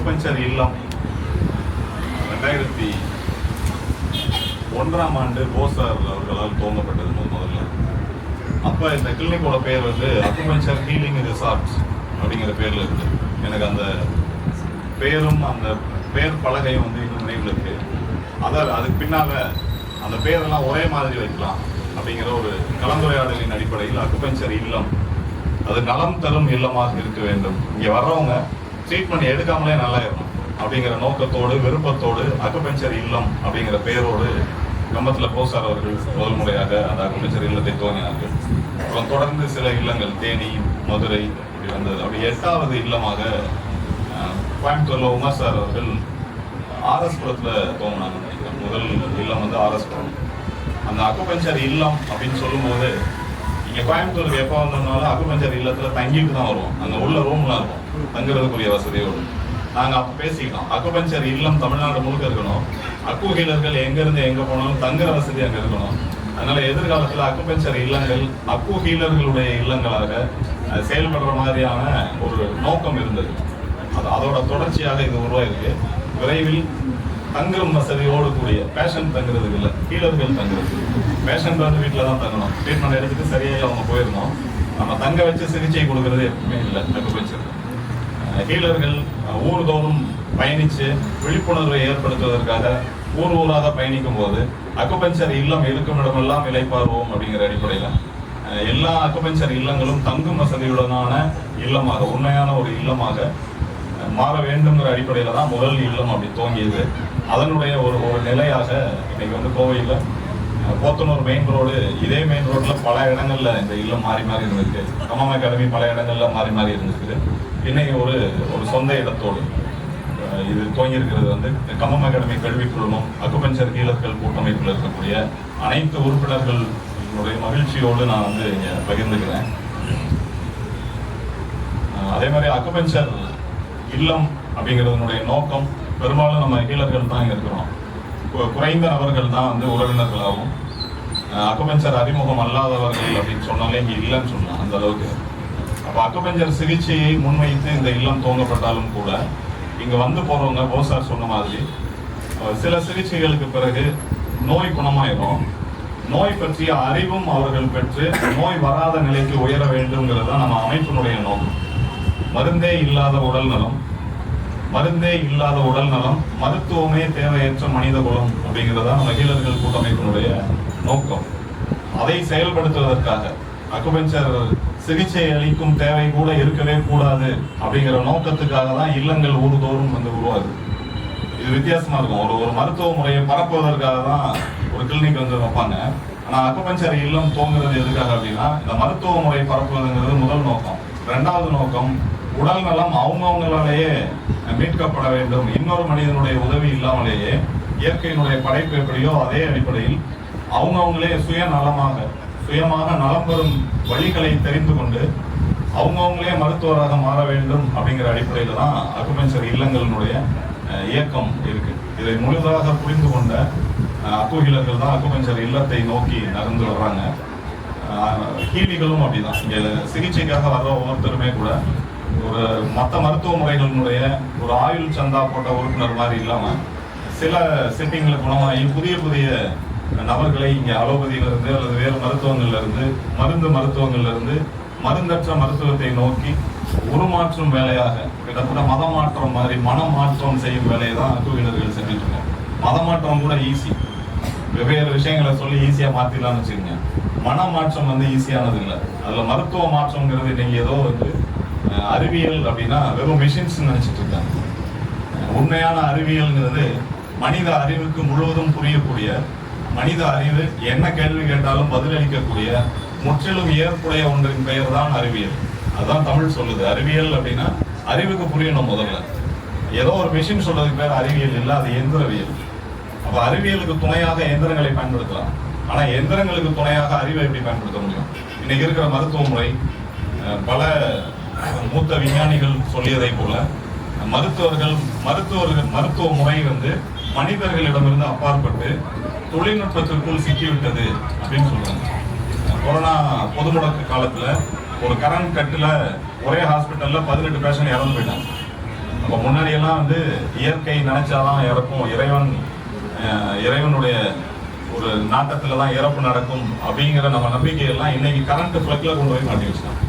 Acupuncture இல்லம் 2001ஆம் ஆண்டு போசார் அவர்களால் துவங்கப்பட்டது முதல்ல. அப்போ இந்த கிளினிக்கோட பேர் வந்து அக்குபஞ்சர் ஹீலிங் ரிசார்ட் அப்படிங்கிற பேரில் இருக்கு. எனக்கு அந்த பேரும் அந்த பேர் பலகையும் வந்து இன்னும் நினைவில் இருக்கு. அதுக்கு பின்னால் அந்த பேரெல்லாம் ஒரே மாதிரி வைக்கலாம் அப்படிங்கிற ஒரு கலந்துரையாடலின் அடிப்படையில் அக்குபஞ்சர் இல்லம் அது நலம் தரும் இல்லமாக இருக்க வேண்டும், இங்கே வர்றவங்க ட்ரீட்மெண்ட் எடுக்காமலே நல்லா இருக்கும் அப்படிங்கிற நோக்கத்தோடு விருப்பத்தோடு அக்குபஞ்சர் இல்லம் அப்படிங்கிற பெயரோடு கம்பத்தில் போசார் அவர்கள் முதல் முறையாக அந்த அக்குபஞ்சர் இல்லத்தை துவங்கினார்கள். அப்புறம் தொடர்ந்து சில இல்லங்கள் தேனி, மதுரை இப்படி வந்தது. அப்படி 8வது இல்லமாக கோயம்புத்தூர்ல உமர் சார் அவர்கள் RS புரத்தில் துவங்கினாங்க. முதல் இல்லம் வந்து RS புரம். அந்த அக்குபஞ்சர் இல்லம் அப்படின்னு சொல்லும்போது இங்கே கோயம்புத்தூருக்கு எப்போ வந்தோம்னாலும் அக்குபஞ்சர் இல்லத்தில் தங்கிட்டு தான் வருவோம். அங்கே உள்ள ரூம்லாம் இருக்கும், தங்குறதுக்குரிய வசதியோடு. நாங்கள் அப்போ பேசிக்கிட்டோம், அக்குபஞ்சர் இல்லம் தமிழ்நாடு முழுக்க இருக்கணும், அக்கு ஹீலர்கள் எங்கேருந்து எங்கே போனாலும் தங்குற வசதி அங்கே இருக்கணும். அதனால எதிர்காலத்தில் அக்குபஞ்சர் இல்லங்கள் அக்கு ஹீலர்களுடைய இல்லங்களாக செயல்படுற மாதிரியான ஒரு நோக்கம் இருந்தது. அதோட தொடர்ச்சியாக இது உருவாயிருக்கு. விரைவில் தங்கும் வசதியோடு கூடிய பேஷண்ட் தங்குறதுக்கு இல்லை, ஹீலர்கள் தங்குறது. பேஷண்ட் வந்து வீட்டில் தான் தங்கணும், ட்ரீட்மெண்ட் எடுத்துட்டு சரியாக அவங்க போயிருந்தோம். நம்ம தங்க வச்சு சிகிச்சை கொடுக்கறது எப்பவுமே இல்லை. அக்குபஞ்சர் ஹீலர்கள் ஊர்தோறும் பயணித்து விழிப்புணர்வை ஏற்படுத்துவதற்காக ஊராக பயணிக்கும் போது அக்குபஞ்சர் இல்லம் இருக்கும் இடமெல்லாம் இளைப்பாறுவோம் அப்படிங்கிற அடிப்படையில் எல்லா அக்குபஞ்சர் இல்லங்களும் தங்கும் வசதியுடனான இல்லமாக, உண்மையான ஒரு இல்லமாக மாற வேண்டுங்கிற அடிப்படையில் தான் முதல் இல்லம் அப்படி துவங்கியது. அதனுடைய ஒரு நிலையாக இன்னைக்கு வந்து கோவையில் போத்தனூர் மெயின் ரோடு, இதே மெயின் ரோட்டில் பல இடங்கள்ல இந்த இல்லம் மாறி மாறி இருந்திருக்கு. கமம் அகாடமி பல இடங்கள்ல மாறி மாறி இருந்திருக்கு. இன்னைக்கு ஒரு சொந்த இடத்தோடு இது துவங்கியிருக்கிறது வந்து கமம் அகாடமி கல்வி குழுமம், அக்குபஞ்சர் ஹீலர்கள் கூட்டமைப்பில் இருக்கக்கூடிய அனைத்து உறுப்பினர்களுடைய மகிழ்ச்சியோடு நான் வந்து பகிர்ந்துக்கிறேன். அதே மாதிரி அக்குபஞ்சர் இல்லம் அப்படிங்கிறதுனுடைய நோக்கம் பெரும்பாலும் நம்ம ஹீலர்கள் தான் இங்கே இருக்கிறோம். குறைந்த நபர்கள் தான் வந்து உறவினர்களாகவும் அக்குபஞ்சர் அறிமுகம் அல்லாதவர்கள் அப்படின்னு சொன்னாலே இங்கே இல்லைன்னு சொல்லலாம் அந்த அளவுக்கு. அப்போ அக்குபஞ்சர் சிகிச்சையை முன்வைத்து இந்த இல்லம் துவங்கப்பட்டாலும் கூட இங்கே வந்து போகிறவங்க போசார் சொன்ன மாதிரி சில சிகிச்சைகளுக்கு பிறகு நோய் குணமாயிடும். நோய் பற்றிய அறிவும் அவர்கள் பெற்று நோய் வராத நிலைக்கு உயர வேண்டும்ங்கிறது தான் நம்ம அமைப்பினுடைய நோக்கம். மருந்தே இல்லாத உடல் நலம், மருத்துவமே தேவையற்ற மனித குலம் அப்படிங்கிறதா நம்ம ஹீலர்கள் கூட்டமைப்பினுடைய நோக்கம். அதை செயல்படுத்துவதற்காக அக்குபஞ்சர் சிகிச்சை அளிக்கும் தேவை கூட இருக்கவே கூடாது அப்படிங்கிற நோக்கத்துக்காக தான் இல்லங்கள் ஊர்தோறும் வந்து உருவாகுது. இது வித்தியாசமா இருக்கும். ஒரு மருத்துவ முறையை பரப்புவதற்காக தான் ஒரு கிளினிக் வந்து வைப்பாங்க. ஆனால் அக்குபஞ்சர் இல்லம் தோங்குறது எதுக்காக அப்படின்னா இந்த மருத்துவ முறை பரப்புவதுங்கிறது முதல் நோக்கம். 2வது நோக்கம் உடல் நலம் அவங்கவுங்களாலேயே மீட்கப்பட வேண்டும். இன்னொரு மனிதனுடைய உதவி இல்லாமலேயே இயற்கையினுடைய படைப்பு எப்படியோ அதே அடிப்படையில் அவங்கவுங்களே சுயமாக நலம் பெறும் வழிகளை தெரிந்து கொண்டு அவங்கவுங்களே மருத்துவராக மாற வேண்டும் அப்படிங்கிற அடிப்படையில் தான் அக்குபஞ்சர் இல்லங்களினுடைய இயக்கம் இருக்கு. இதை முழுதாக புரிந்து கொண்ட அக்குஹீலர்கள் தான் அக்குபஞ்சர் இல்லத்தை நோக்கி நகர்ந்து வர்றாங்க. ஹீலிகளும் அப்படிதான். இங்கே சிகிச்சைக்காக வர்ற ஒவ்வொருத்தருமே கூட ஒரு மற்ற மருத்துவ முறைகளினுடைய ஒரு ஆயுள் சந்தா போட்ட உறுப்பினர் மாதிரி இல்லாமல் சில செட்டிங்கில் குணமாகி புதிய நபர்களை இங்கே அலோபதியிலிருந்து அல்லது வேறு மருத்துவங்கள்லேருந்து மருத்துவங்கள்லேருந்து மருந்தற்ற மருத்துவத்தை நோக்கி உருமாற்றும் வேலையாக கிட்டத்தட்ட மதமாற்றம் மாதிரி மனமாற்றம் செய்யும் வேலையை தான் அக்குஹீலர்கள் செஞ்சுட்டு இருக்காங்க. மதமாற்றம் கூட ஈஸி, வெவ்வேறு விஷயங்களை சொல்லி ஈஸியாக மாற்றிடலாம்னு வச்சுக்கோங்க. மனமாற்றம் வந்து ஈஸியானது இல்லை. அதில் மருத்துவ மாற்றம்ங்கிறது இன்னைக்கு ஏதோ வந்து அறிவியல் அப்படின்னா வெறும் மிஷின்ஸ் நினைச்சிட்டு இருக்காங்க. உண்மையான அறிவியல்ங்கிறது மனித அறிவுக்கு முழுவதும் புரியக்கூடிய, மனித அறிவு என்ன கேள்வி கேட்டாலும் பதிலளிக்கக்கூடிய முற்றிலும் ஏற்புடைய ஒன்றின் பெயர் தான் அறிவியல். அதுதான் தமிழ் சொல்லுது. அறிவியல் அப்படின்னா அறிவுக்கு புரியணும். முதல்ல ஏதோ ஒரு மிஷின் சொல்றதுக்கு பேர் அறிவியல் இல்லை, அது எந்திரவியல். அப்ப அறிவியலுக்கு துணையாக எந்திரங்களை பயன்படுத்தலாம். ஆனா எந்திரங்களுக்கு துணையாக அறிவை எப்படி பயன்படுத்த முடியும்? இன்னைக்கு இருக்கிற மருத்துவ முறை பல மூத்த விஞ்ஞானிகள் சொல்லியதை போல மருத்துவ முறை வந்து மனிதர்களிடமிருந்து அப்பாற்பட்டு தொழில்நுட்பத்திற்குள் சிக்கிவிட்டது அப்படின்னு சொல்றாங்க. கொரோனா பொது முடக்கு காலத்துல ஒரு கரண்ட் கட்டுல ஒரே ஹாஸ்பிட்டல்ல 18 பேஷண்ட் இறந்து போயிட்டாங்க. அப்போ முன்னாடியெல்லாம் வந்து இயற்கை நினைச்சாதான் இறக்கும், இறைவனுடைய ஒரு நாட்டத்துல தான் இறப்பு நடக்கும் அப்படிங்கிற நம்ம நம்பிக்கையெல்லாம் இன்னைக்கு கரண்ட் பிளக்ல கொண்டு போய் மாட்டி வச்சுட்டான்.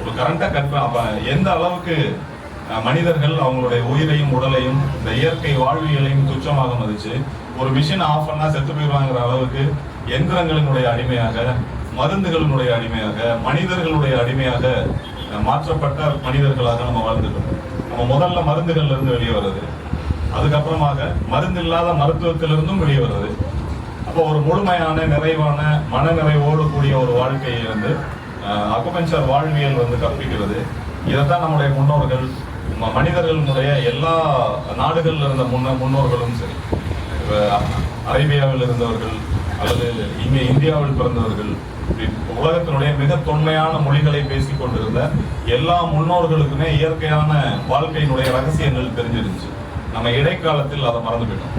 ஒரு கரண்ட்டை அப்ப எந்த அளவுக்கு மனிதர்கள் அவங்களுடைய உயிரையும் உடலையும் இந்த இயற்கை வாழ்வியலையும் துச்சமாக மதிச்சு ஒரு மிஷின் ஆஃப் பண்ணா செத்து போயிடுவாங்கிற அளவுக்கு எந்திரங்களினுடைய அடிமையாக, மருந்துகளினுடைய அடிமையாக, மனிதர்களுடைய அடிமையாக மாற்றப்பட்ட மனிதர்களாக நம்ம வாழ்ந்துட்டோம். நம்ம முதல்ல மருந்துகள்ல இருந்து வெளியே வர்றது, அதுக்கப்புறமாக மருந்து இல்லாத மருத்துவத்திலிருந்தும் வெளியே வர்றது. அப்போ ஒரு முழுமையான நிறைவான மனநிறைவோடு கூடிய ஒரு வாழ்க்கையை வந்து அக்குபஞ்சர் வாழ்வியல் வந்து கற்பிக்கிறது. இதைத்தான் நம்முடைய முன்னோர்கள், மனிதர்களுடைய எல்லா நாடுகளில் இருந்த முன்னோர்களும் சரி, அரேபியாவில் இருந்தவர்கள் அல்லது இங்கே இந்தியாவில் பிறந்தவர்கள், உலகத்தினுடைய மிக தொன்மையான மொழிகளை பேசிக் கொண்டிருந்த எல்லா முன்னோர்களுக்குமே இயற்கையான வாழ்க்கையினுடைய ரகசியங்கள் தெரிஞ்சிருந்துச்சு. நம்ம இடைக்காலத்தில் அதை மறந்து போயிட்டோம்.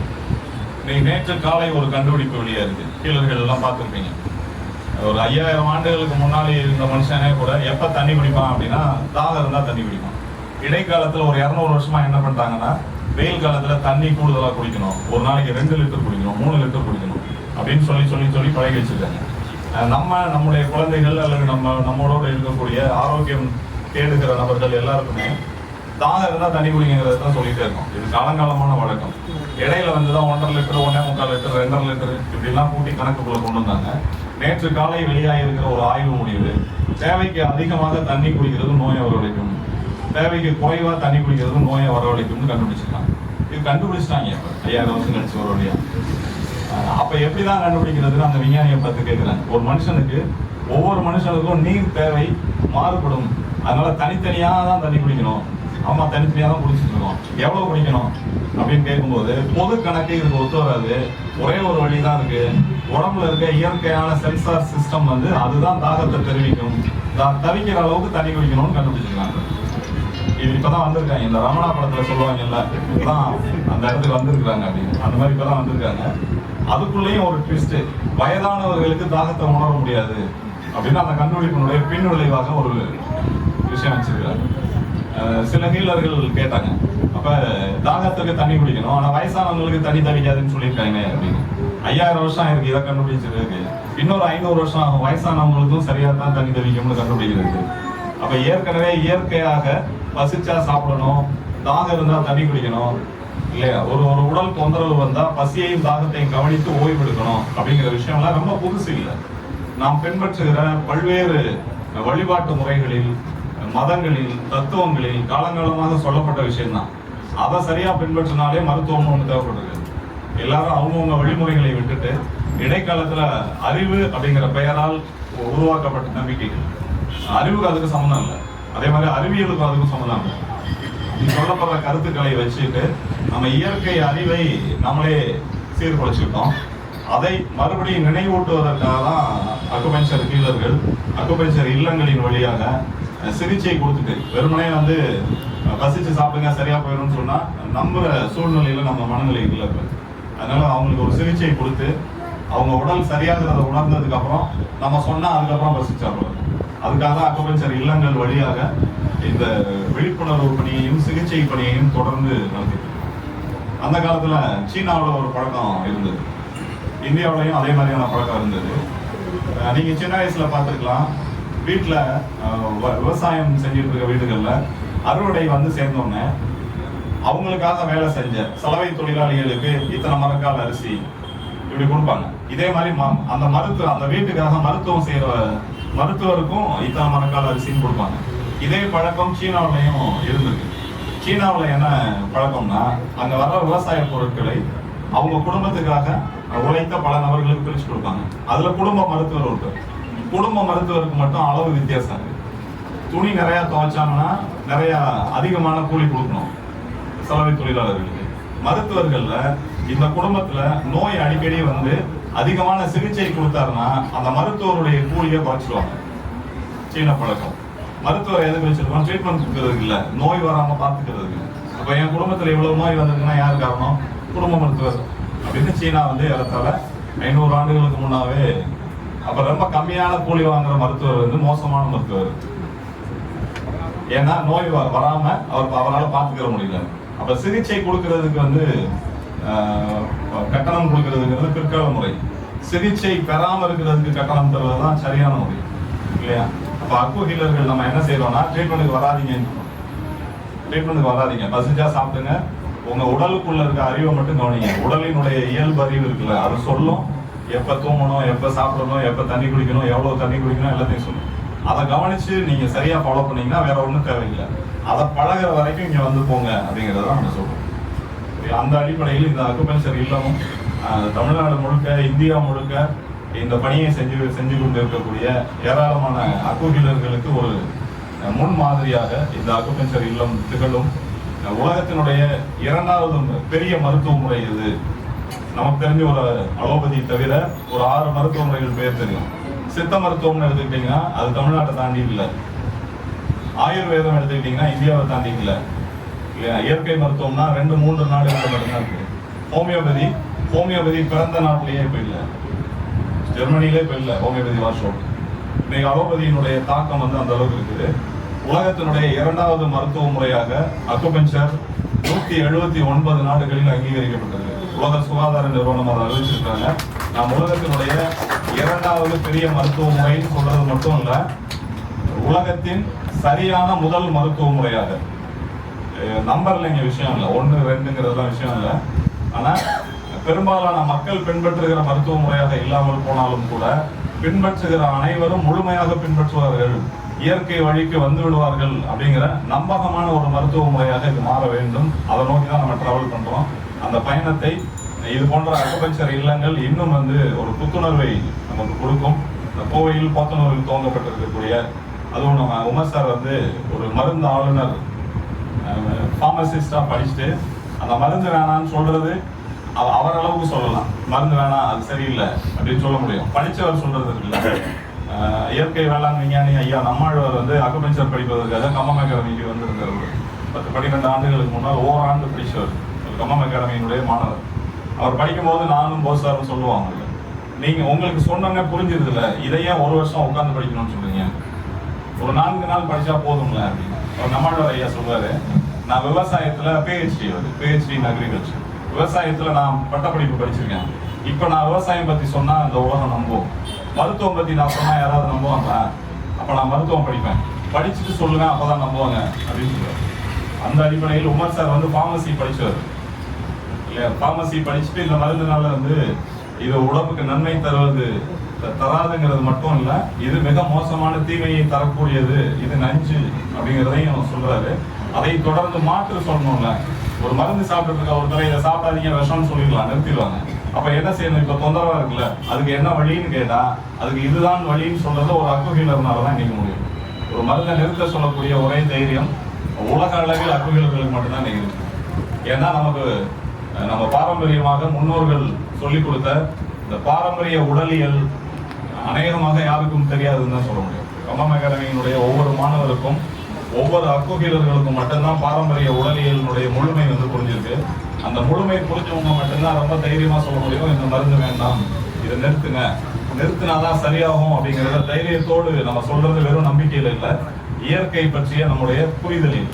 நேற்று காலை ஒரு கண்டுபிடிப்பு வெளியா இருக்கு, கீழர்கள் எல்லாம் பார்த்துருப்பீங்க. ஒரு 5000 ஆண்டுகளுக்கு முன்னாடி இருந்த மனுஷனே கூட எப்ப தண்ணி குடிப்பான் அப்படின்னா தாகம் இருந்தா தண்ணி குடிப்பான். இடைக்காலத்துல ஒரு 200 வருஷமா என்ன பண்ணிட்டாங்கன்னா, வெயில் காலத்துல தண்ணி கூடுதலா குடிக்கணும், ஒரு நாளைக்கு 2 லிட்டர் குடிக்கணும், 3 லிட்டர் குடிக்கணும் அப்படின்னு சொல்லி பழகி வச்சிருக்காங்க. நம்முடைய குழந்தைகள் அல்லது நம்மளோட இருக்கக்கூடிய ஆரோக்கியம் தேடுகிற நபர்கள் எல்லாருக்குமே தாகம் இருந்தா தண்ணி குடிங்கிறத தான் சொல்லிட்டே இருக்கோம். இது காலங்காலமான வழக்கம். இடையில வந்துதான் 1.5 லிட்டர், 1.25 லிட்டர், 2.5 லிட்டர் இப்படிலாம் கூட்டி கணக்குக்குள்ள கொண்டு வந்தாங்க. நேற்று காலை வெளியாக இருக்கிற ஒரு ஆய்வு முடிவு, தேவைக்கு அதிகமாக தண்ணி குடிக்கிறது நோயை வரவழைக்கும், தேவைக்கு குறைவா தண்ணி குடிக்கிறது நோயை வரவழைக்கும்னு கண்டுபிடிச்சிருக்காங்க. இது கண்டுபிடிச்சிட்டாங்க இப்ப 5000 வருஷம் கழிச்சு ஒரு வழியா. அப்ப எப்படிதான் கண்டுபிடிக்கிறதுன்னு அந்த விஞ்ஞானியை பார்த்து கேட்கிறாங்க. ஒரு மனுஷனுக்கு, ஒவ்வொரு மனுஷனுக்கும் நீர் தேவை மாறுபடும், அதனால தனித்தனியா தான் தண்ணி குடிக்கணும். ஆமா, தனித்தனியா தான் குடிச்சிட்டு இருக்கோம். எவ்வளவு குடிக்கணும் அப்படின்னு கேட்கும்போது பொது கணக்கு இதுக்கு ஒத்து வராது. ஒரே ஒரு வழிதான் இருக்கு, உடம்புல இருக்க இயற்கையான சென்சார் சிஸ்டம் வந்து அதுதான் தாகத்தை தெரிவிக்கும், தவிக்கிற அளவுக்கு தண்ணி குடிக்கணும்னு கண்டுபிடிச்சிருக்காங்க. இது இப்பதான் வந்திருக்காங்க. இந்த ரமணா படத்துல சொல்லுவாங்கல்ல, இப்பதான் அந்த இடத்துக்கு வந்திருக்காங்க அப்படின்னு, அந்த மாதிரி இப்பதான் வந்திருக்காங்க. அதுக்குள்ளேயும் ஒரு ட்விஸ்ட், வயதானவர்களுக்கு தாகத்தை உணர முடியாது அப்படின்னு அந்த கண்டுபிடிப்பினுடைய பின் விளைவாக ஒரு விஷயம் வச்சிருக்காங்க. சில ஹீலர்கள் கேட்டாங்க, அப்ப தாகத்துக்கு தண்ணி குடிக்கணும், ஆனா வயசானவங்களுக்கு தண்ணி தவிக்காதுன்னு சொல்லியிருக்காங்க அப்படின்னு. 5000 வருஷம் ஆயிருக்கு இதை கண்டுபிடிச்சிருக்கு, இன்னொரு 500 வருஷம் ஆகும் வயசானவங்களுக்கும் சரியா தான் தண்ணி தவிக்கும்னு கண்டுபிடிக்கிறது. அப்ப ஏற்கனவே இயற்கையாக பசிச்சா சாப்பிடணும், தாகம் இருந்தா தண்ணி குடிக்கணும் இல்லையா, ஒரு உடல் தொந்தரவு வந்தா பசியையும் தாகத்தையும் கவனித்து ஓய்வு எடுக்கணும் அப்படிங்கிற விஷயம்லாம் ரொம்ப புதுசு இல்லை. நாம் பின்பற்றுகிற பல்வேறு வழிபாட்டு முறைகளில், மதங்களில், தத்துவங்களில் காலங்காலமாக சொல்லப்பட்ட விஷயம்தான். அதை சரியா பின்பற்றினாலே மருத்துவம் ஒன்று தேவைப்படுது. எல்லாரும் அவங்கவுங்க வழிமுறைகளை விட்டுட்டு இடைக்காலத்துல அறிவு அப்படிங்கிற பெயரால் உருவாக்கப்பட்ட நம்பிக்கைகள், அறிவுக்கு அதுக்கு சம்மந்தம் இல்லை, அதே மாதிரி அறிவியலுக்கும் அதுக்கும் சம்மந்தம் இல்லை. சொல்லப்படுற கருத்துக்களை வச்சுட்டு நம்ம இயற்கை அறிவை நம்மளே சீர்குலைச்சிட்டோம். அதை மறுபடியும் நினைவூட்டுவதற்காக தான் அக்குபஞ்சர் ஹீலர்கள், அக்குபஞ்சர் இல்லங்களின் வழியாக சிகிச்சை கொடுத்துட்டு, வெறுமனே வந்து பசிச்சு சாப்பிடுங்க சரியா போயிடும்னு சொன்னா நம்புற சூழ்நிலையில நம்ம மனநிலை இல்லை. அதனால அவங்களுக்கு ஒரு சிகிச்சை கொடுத்து அவங்க உடல் சரியாகிறத உணர்ந்ததுக்கு அப்புறம் நம்ம சொன்னா அதுக்கப்புறம் பசிச்சு சாப்பிடுவாங்க. அதுக்காக தான் அக்குபஞ்சர் இல்லங்கள் வழியாக இந்த விழிப்புணர்வு பணியையும் சிகிச்சை பணியையும் தொடர்ந்து நடத்திட்டு. அந்த காலத்துல சீனாவில் ஒரு பழக்கம் இருந்தது, இந்தியாவிலையும் அதே மாதிரியான பழக்கம் இருந்தது. நீங்க சின்ன வயசுல பார்த்துருக்கலாம், வீட்டுல விவசாயம் செஞ்சுட்டு இருக்க வீடுகள்ல அறுவடை வந்து சேர்ந்தோடனே அவங்களுக்காக வேலை செஞ்ச சலவை தொழிலாளிகளுக்கு இத்தனை மரக்கால் அரிசி இப்படி கொடுப்பாங்க. இதே மாதிரி அந்த வீட்டுக்காக மருத்துவம் செய்யற மருத்துவருக்கும் இத்தனை மரக்கால் அரிசின்னு கொடுப்பாங்க. இதே பழக்கம் சீனாவிலையும் இருந்திருக்கு. சீனாவில் என்ன பழக்கம்னா, அங்க வர்ற விவசாய பொருட்களை அவங்க குடும்பத்துக்காக உழைத்த பல நபர்களுக்கு பிரிச்சு கொடுப்பாங்க. அதுல குடும்ப மருத்துவர் ஒருத்தர். குடும்ப மருத்துவருக்கு மட்டும் அளவு வித்தியாசம் இருக்கு. துணி நிறைய துவைச்சாங்கன்னா நிறைய அதிகமான கூலி கொடுக்கணும் சலவை தொழிலாளர்களுக்கு. மருத்துவர்கள்ல இந்த குடும்பத்துல நோய் அடிக்கடி வந்து அதிகமான சிகிச்சை கொடுத்தாருன்னா அந்த மருத்துவருடைய கூலியை குறைச்சிடுவாங்க. சீன பழக்கம். மருத்துவர் எதுக்கு வச்சிருக்கோம்? ட்ரீட்மெண்ட் கொடுக்கறதுக்கு இல்ல, நோய் வராம பாத்துக்கிறதுக்கு. அப்ப என் குடும்பத்துல இவ்வளவு நோய் வந்திருக்குன்னா யாரு காரணம்? குடும்ப மருத்துவர் அப்படின்னு சீனா வந்து ஏறத்தாழ 500 ஆண்டுகளுக்கு முன்னாவே. அப்ப ரொம்ப கம்மியான கூலி வாங்குற மருத்துவர் வந்து மோசமான மருத்துவர். ஏன்னா நோய் வராம அவரால் பாத்துக்கிற முடியல. அப்ப சிகிச்சை கொடுக்கறதுக்கு வந்து கட்டணம் கொடுக்கறதுங்கிறது பிற்கால முறை. சிகிச்சை பெறாம இருக்கிறதுக்கு கட்டணம் தருவதுதான் சரியான முறை இல்லையா? அப்ப அக்கு ஹீலர்கள் நம்ம என்ன செய்யறோம்னா, ட்ரீட்மெண்ட்டுக்கு வராதீங்க, பசிச்சா சாப்பிடுங்க, உங்க உடலுக்குள்ள இருக்க அறிவை மட்டும் கவனிங்க. உடலினுடைய இயல்பு அறிவு இருக்குல்ல, அது சொல்லும் எப்ப தூங்கணும், எப்ப சாப்பிடணும், எப்ப தண்ணி குடிக்கணும், எவ்வளவு தண்ணி குடிக்கணும், எல்லாத்தையும் சொல்லும். அதை கவனிச்சு நீங்க சரியா ஃபாலோ பண்ணீங்கன்னா வேற ஒன்றும் தேவையில்லை. அதை பழகிற வரைக்கும் இங்க வந்து போங்க அப்படிங்கிறத நம்ம சொல்றோம். அந்த அடிப்படையில் இந்த அக்குபஞ்சர் இல்லமும் தமிழ்நாடு முழுக்க, இந்தியா முழுக்க இந்த பணியை செஞ்சு கொண்டு இருக்கக்கூடிய ஏராளமான அக்குஹீலர்களுக்கு ஒரு முன்மாதிரியாக இந்த அக்குபஞ்சர் இல்லம் திகழும். உலகத்தினுடைய 2வது பெரிய மருத்துவ முறை இது. நமக்கு தெரிஞ்ச ஒரு அலோபதி தவிர ஒரு 6 மருத்துவ முறைகள் பேர் தெரியும். சித்த மருத்துவம்னு எடுத்துக்கிட்டீங்கன்னா அது தமிழ்நாட்டை தாண்டி இல்லை. ஆயுர்வேதம் எடுத்துக்கிட்டீங்கன்னா இந்தியாவை தாண்டி இல்லை. இயற்கை மருத்துவம்னா 2-3 நாடுகள் மட்டும்தான் இருக்கு. ஹோமியோபதி பிறந்த நாட்டிலேயே இப்போ இல்லை, ஜெர்மனிலே இப்போ இல்லை ஹோமியோபதி வாஷோப். இன்னைக்கு அலோபதியினுடைய தாக்கம் வந்து அந்த அளவுக்கு இருக்குது. உலகத்தினுடைய 2வது மருத்துவ முறையாக அக்குபஞ்சர் 179 நாடுகளில் அங்கீகரிக்கப்பட்டது. உலக சுகாதார நிறுவனம் அதை அறிவிச்சிருக்காங்க. நாம் உலகத்தினுடைய 2வது பெரிய மருத்துவ முறைன்னு சொல்றது மட்டும் இல்ல, உலகத்தின் சரியான முதல் மருத்துவ முறையாக. நம்பர்ல இங்க விஷயம் இல்லை, 1, 2ங்கிறதுலாம் விஷயம் இல்லை. ஆனா பெரும்பாலான மக்கள் பின்பற்றுகிற மருத்துவ முறையாக இல்லாமல் போனாலும் கூட பின்பற்றுகிற அனைவரும் முழுமையாக பின்பற்றுவார்கள், இயற்கை வழிக்கு வந்து விடுவார்கள் அப்படிங்கிற நம்பகமான ஒரு மருத்துவ முறையாக இது மாற வேண்டும். அதை நோக்கி தான் நம்ம டிராவல் பண்றோம். அந்த பயணத்தை இது போன்ற அக்குபஞ்சர் இல்லங்கள் இன்னும் வந்து ஒரு புத்துணர்வை நமக்கு கொடுக்கும். கோவையில் போத்தனூரில் துவங்கப்பட்டிருக்கக்கூடிய, அதுவும் நம்ம உமர் சார் வந்து ஒரு மருந்து ஆளுநர், ஃபார்மசிஸ்டா படிச்சுட்டு அந்த மருந்து வேணான்னு சொல்றது அவர் அளவுக்கு சொல்லலாம். மருந்து வேணாம், அது சரியில்லை அப்படின்னு சொல்ல முடியும். படிச்சவர் சொல்றது இருக்குல்ல. இயற்கை வேளாண் விஞ்ஞானி ஐயா நம்மாழ்வார் வந்து அக்குபஞ்சர் படிப்பதற்காக கம்மம் அகாடமிக்கு வந்திருந்தார். 10-12 ஆண்டுகளுக்கு முன்னால் ஓராண்டு படிச்சவர், கம்மம் அகாடமியினுடைய மாணவர். அவர் படிக்கும் போது நானும் போசாரும் சொல்லுவாங்க, நீங்க உங்களுக்கு சொன்னோன்னே புரிஞ்சிருது இல்லை, இதையே 1 வருஷம் உட்காந்து படிக்கணும்னு சொல்றீங்க, ஒரு 4 நாள் படிச்சா போதும்ல அப்படின்னு. அவர் நம்மாழ்வார் ஐயா சொல்றாரு, நான் விவசாயத்துல PhD இன் அக்ரிகல்ச்சர், விவசாயத்துல நான் பட்டப்படிப்பு படிச்சிருக்கேன். இப்ப நான் விவசாயம் பத்தி சொன்னா அந்த உலகம் நம்புவோம், மருத்துவம் பத்தி நான் சொன்னா யாராவது நம்புவாங்க, அப்ப நான் மருத்துவம் படிப்பேன், படிச்சுட்டு சொல்லுங்க அப்பதான் நம்புவாங்க அப்படின்னு சொல்றாரு. அந்த அடிப்படையில் உமர் சார் வந்து ஃபார்மசி படிச்சவர் இல்லையா? ஃபார்மசி படிச்சுட்டு இந்த மருந்துனால வந்து இது உடம்புக்கு நன்மை தராதுங்கிறது மட்டும் இல்ல, இது மிக மோசமான தீமையை தரக்கூடியது, இது நஞ்சு அப்படிங்கிறதையும் சொல்றாரு. அதை தொடர்ந்து மாற்று சொல்லணும்ல. ஒரு மருந்து சாப்பிட்டு ஒரு தடவை இதை சாப்பிடாதீங்க விஷம்னு சொல்லிடலாம், நிறுத்திடுவாங்க. அப்ப என்ன செய்யணும்? இப்ப தொந்தரவா இருக்குல்ல, அதுக்கு என்ன வழின்னு கேட்டா அதுக்கு இதுதான் வழின்னு சொல்றது ஒரு அக்குஹீலர்னாலதான் இன்னைக்கு முடியும். ஒரு மருந்தை நிறுத்த சொல்லக்கூடிய ஒரே தைரியம் உலக அளவில் அக்குஹீலர்களுக்கு மட்டும்தான் இன்னைக்கு இருக்கு. ஏன்னா நமக்கு நம்ம பாரம்பரியமாக முன்னோர்கள் சொல்லிக் கொடுத்த இந்த பாரம்பரிய உடலியல் அநேகமாக யாருக்கும் தெரியாதுன்னு தான் சொல்ல முடியும். கம்மம் அகாடமியினுடைய ஒவ்வொரு மாணவருக்கும், ஒவ்வொரு அக்குஹீலர்களுக்கும் மட்டும்தான் பாரம்பரிய உடலியலினுடைய முழுமை வந்து புரிஞ்சிருக்கு. அந்த முழுமை புரிஞ்சவங்க மட்டும்தான் ரொம்ப தைரியமா சொல்ல முடியும், இந்த மருந்து வேண்டாம், இதை நிறுத்தினாதான் சரியாகும் அப்படிங்கிறத தைரியத்தோடு நம்ம சொல்றது வெறும் நம்பிக்கையில இல்லை, இயற்கை பற்றிய நம்முடைய புரிதலில்.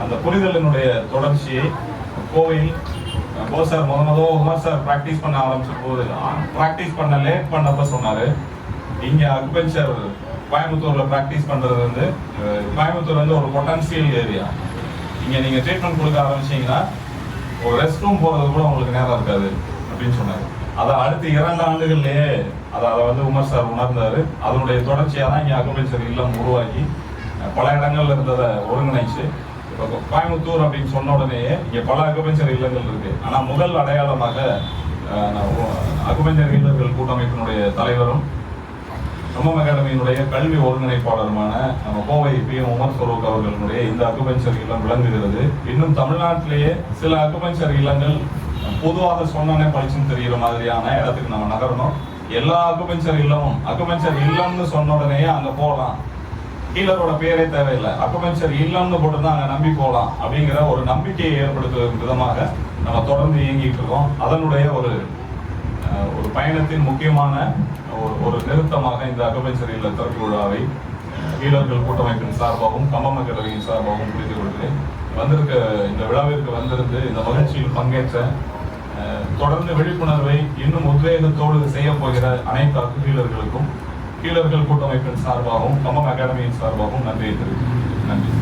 அந்த புரிதலினுடைய தொடர்ச்சியை கோவையில் போசார் உமர் சார் பிராக்டிஸ் பண்ண ஆரம்பிச்ச போது, பிராக்டிஸ் பண்ண லேட் பண்ணப்ப சொன்னாரு, இங்க அக்குபஞ்சர் கோயம்புத்தூர்ல பிராக்டிஸ் பண்றது வந்து, கோயம்புத்தூர் வந்து ஒரு பொட்டன்சியல் ஏரியா. இங்க நீங்க ட்ரீட்மெண்ட் கொடுக்க ஆரம்பிச்சீங்கன்னா ஒரு ரெஸ்ட் ரூம் போறது கூட உங்களுக்கு நேரம் இருக்காது அப்படின்னு சொன்னாரு. அதை அடுத்த 2 ஆண்டுகள்லயே அதை வந்து உமர் சார் உணர்ந்தாரு. அதனுடைய தொடர்ச்சியா தான் இங்க அக்குபஞ்சர் இல்லம் உருவாக்கி பல இடங்கள்ல இருந்ததை ஒருங்கிணைச்சு கோயம்புத்தூர் அப்படின்னு சொன்ன உடனேயே இங்க பல அக்குபஞ்சர் இல்லங்கள் இருக்கு. ஆனா முதல் அடையாளமாக அக்குபஞ்சர் இல்லங்கள் கூட்டமைப்பினுடைய தலைவரும் கம்மம் அகாடமியினுடைய கல்வி ஒருங்கிணைப்பாளருமான நம்ம கோவை PM உமர் ஃபரூக் அவர்களுடைய இந்த அக்குபஞ்சர் இல்லம் விளங்குகிறது. இன்னும் தமிழ்நாட்டிலேயே சில அக்குபஞ்சர் இல்லங்கள் பொதுவாக சொன்னே பழிச்சுன்னு தெரிகிற மாதிரியான இடத்துக்கு நம்ம நகரணும். எல்லா அக்குபஞ்சர் இல்லம்னு சொன்ன உடனேயே அங்க போகலாம், ஹீலரோட பேரே தேவையில்லை, அக்குபஞ்சர் இல்லம்னு போட்டுதான் அங்க நம்பி போகலாம் அப்படிங்கிற ஒரு நம்பிக்கையை ஏற்படுத்தும் விதமாக நம்ம தொடர்ந்து இயங்கிட்டு இருக்கோம். அதனுடைய ஒரு பயணத்தின் முக்கியமான ஒரு நிறுத்தமாக இந்த அக்குபஞ்சர் இல்ல திறப்பு விழாவை ஹீலர்கள் கூட்டமைப்பின் சார்பாகவும் கம்பம் அகாடமியின் சார்பாகவும் புரிந்து கொள்கிறேன். வந்திருக்க இந்த விழாவிற்கு வந்திருந்து இந்த மகிழ்ச்சியில் பங்கேற்ற தொடர்ந்து விழிப்புணர்வை இன்னும் உத்வேகத்தோடு செய்ய போகிற அனைத்து ஹீலர்களுக்கும் ஹீலர்கள் கூட்டமைப்பின் சார்பாகவும் கம்பம் அகாடமியின் சார்பாகவும் நன்றியை தெரிவிக்கிறேன். நன்றி.